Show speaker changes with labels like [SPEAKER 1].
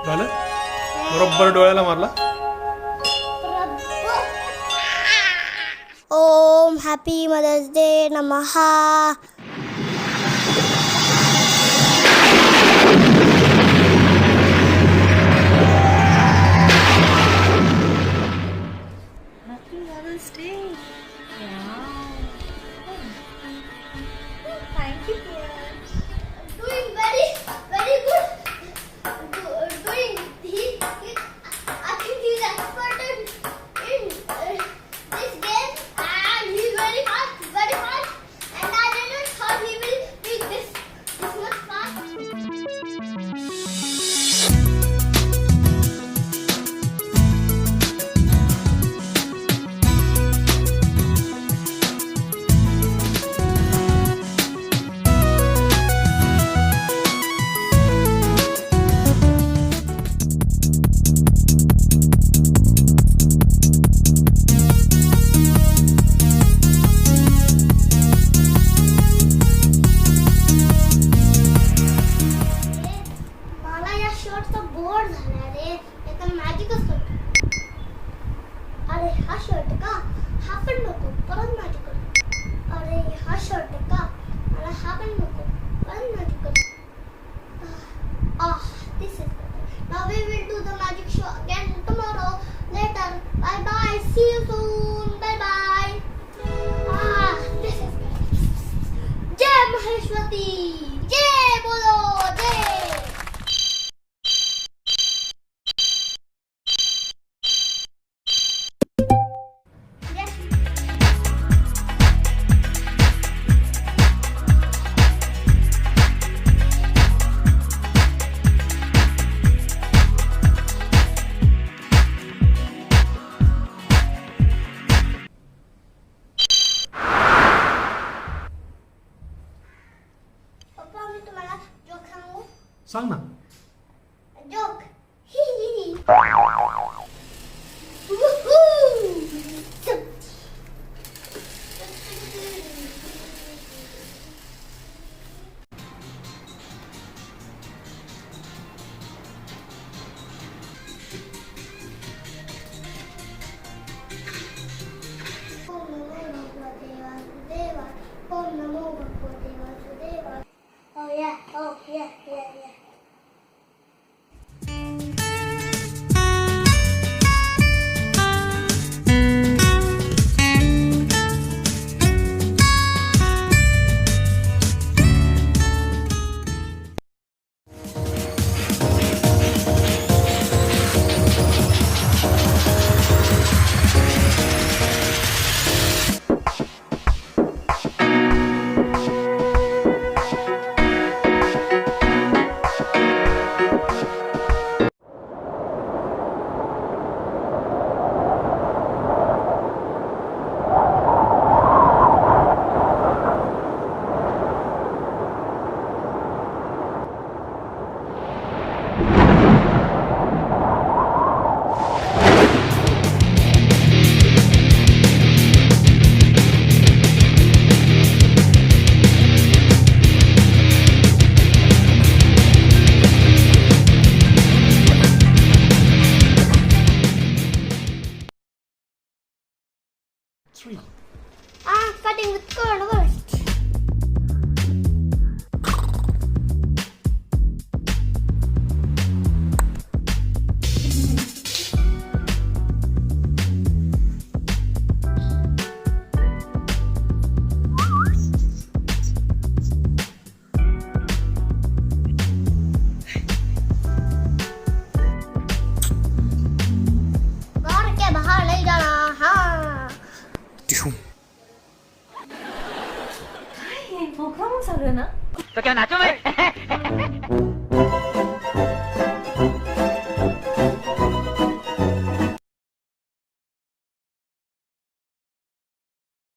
[SPEAKER 1] झालं बरोबर डोळ्याला मारला.
[SPEAKER 2] ओम हॅपी मदर्स डे नमहा.
[SPEAKER 3] Happy Mother's Day. Wow. Thank you, dear.
[SPEAKER 2] Doing very good. Doing I think he's expert in this game, and he's very fast. And I didn't thought he will be this much fast. मला या शर्टचा bore झाला रे. याचा मॅजिकच करतो. अरे हा shirt का? हा पण नको, परत मॅजिक करतो. अरे हा शर्ट का? मला हा पण नको, परत मॅजिक करतो. This is better. Now we will do the magic show again tomorrow. Later. Bye bye. See you soon. Bye bye. This is better. जय महेश्वती. जय बोलो जय. पप्पा मी तुम्हाला जोक सांगू.
[SPEAKER 1] सांग ना.
[SPEAKER 2] जोक. ओम नमो भगवते वासुदेवाय. Oh yeah. Starting with corn first. घर के बाहर नहीं जाना. हाँ.
[SPEAKER 3] काय हे प्रोग्राम सगळं ना.
[SPEAKER 4] तो क्या नाचो मैं